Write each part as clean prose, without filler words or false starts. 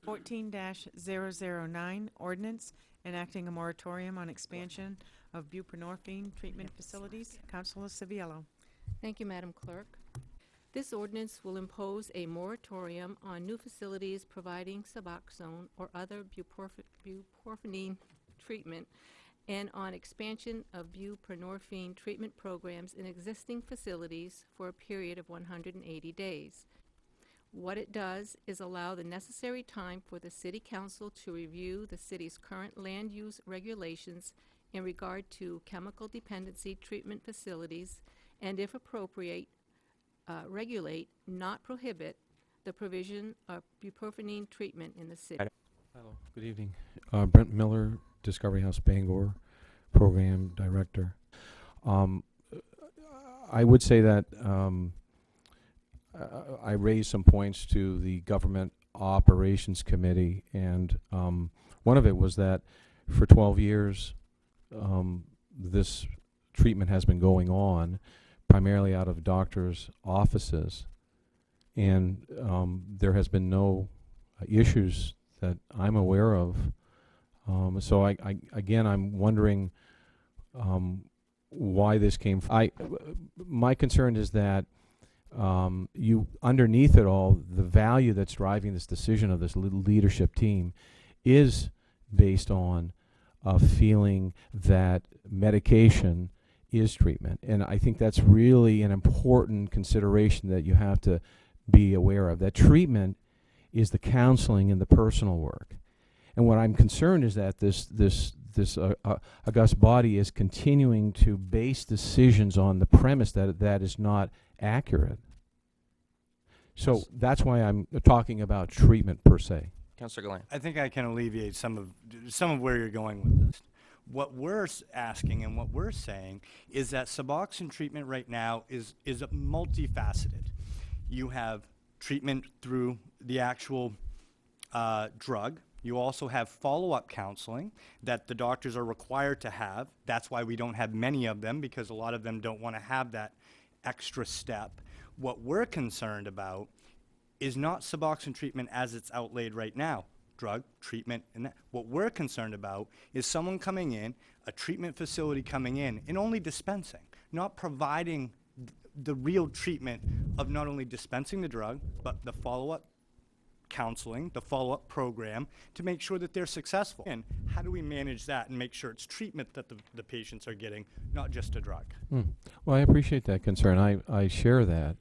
14-009, ordinance enacting a moratorium on expansion of buprenorphine treatment facilities. Councilor Civiello. Thank you, Madam Clerk. This ordinance will impose a moratorium on new facilities providing Suboxone or other buprenorphine treatment and on expansion of buprenorphine treatment programs in existing facilities for a period of 180 days. What it does is allow the necessary time for the City Council to review the city's current land use regulations in regard to chemical dependency treatment facilities and, if appropriate, regulate, not prohibit, the provision of buprenorphine treatment in the city. Hello, good evening. Brent Miller, Discovery House Bangor, Program Director. I would say that I raised some points to the Government Operations Committee, and one of it was that for 12 years this treatment has been going on primarily out of doctors' offices, and there has been no issues that I'm aware of. So again, I'm wondering why this came. My concern is that underneath it all, the value that's driving this decision of this leadership team is based on a feeling that medication is treatment. And I think that's really an important consideration that you have to be aware of. That treatment is the counseling and the personal work. And what I'm concerned is that this august body is continuing to base decisions on the premise that that is not accurate. So that's why I'm talking about treatment per se. Councilor Gallant. I think I can alleviate some of where you're going with this. What we're asking and what we're saying is that Suboxone treatment right now is multifaceted. You have treatment through the actual drug. You also have follow-up counseling that the doctors are required to have. That's why we don't have many of them, because a lot of them don't want to have that extra step. What we're concerned about is not Suboxone treatment as it's outlaid right now. Drug, treatment, and that. What we're concerned about is someone coming in, a treatment facility coming in, and only dispensing, not providing the real treatment of not only dispensing the drug, but the follow-up counseling, the follow-up program to make sure that they're successful. And how do we manage that and make sure it's treatment that the patients are getting, not just a drug? Well, I appreciate that concern. I share that.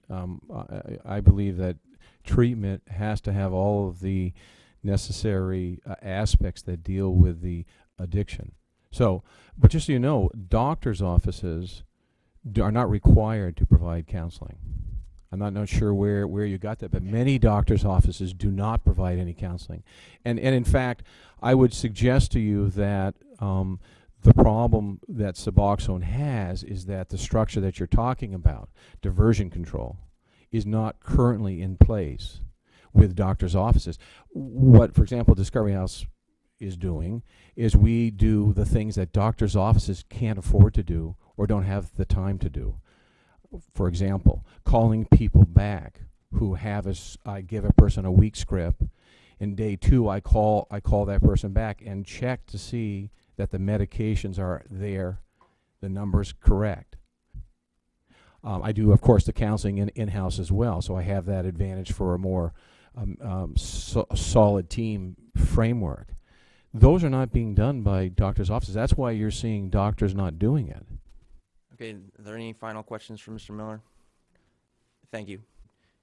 I believe that treatment has to have all of the necessary aspects that deal with the addiction. So, but just so you know, doctors' offices are not required to provide counseling. I'm not sure where you got that, but many doctors' offices do not provide any counseling. And in fact, I would suggest to you that the problem that Suboxone has is that the structure that you're talking about, diversion control, is not currently in place with doctors' offices. What, for example, Discovery House is doing is we do the things that doctors' offices can't afford to do or don't have the time to do. For example, calling people back who have I give a person a weak script. In day 2, I call that person back and check to see that the medications are there, the numbers correct. I do, of course, the counseling in-house as well, so I have that advantage for a more solid team framework. Those are not being done by doctors' offices. That's why you're seeing doctors not doing it. Okay, are there any final questions for Mr. Miller? Thank you.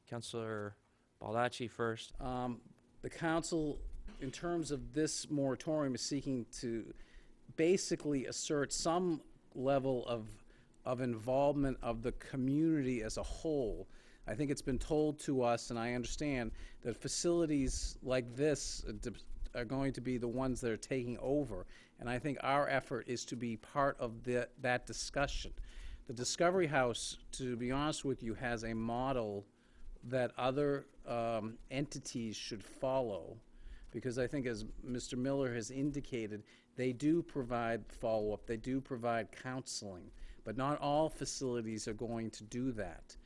Councilor Baldacci first. The council, in terms of this moratorium, is seeking to basically assert some level of involvement of the community as a whole. I think it's been told to us, and I understand, that facilities like this are going to be the ones that are taking over. And I think our effort is to be part of that discussion. The Discovery House, to be honest with you, has a model that other entities should follow, because I think, as Mr. Miller has indicated, they do provide follow-up, they do provide counseling, but not all facilities are going to do that.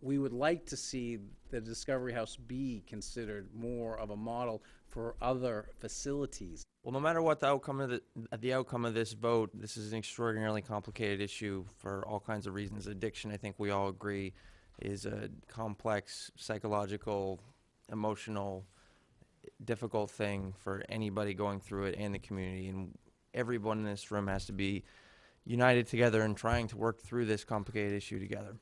we would like to see the Discovery House be considered more of a model for other facilities. Well, no matter what the outcome of this vote, this is an extraordinarily complicated issue for all kinds of reasons. Addiction, I think we all agree, is a complex psychological, emotional, difficult thing for anybody going through it and the community. And everyone in this room has to be united together in trying to work through this complicated issue together.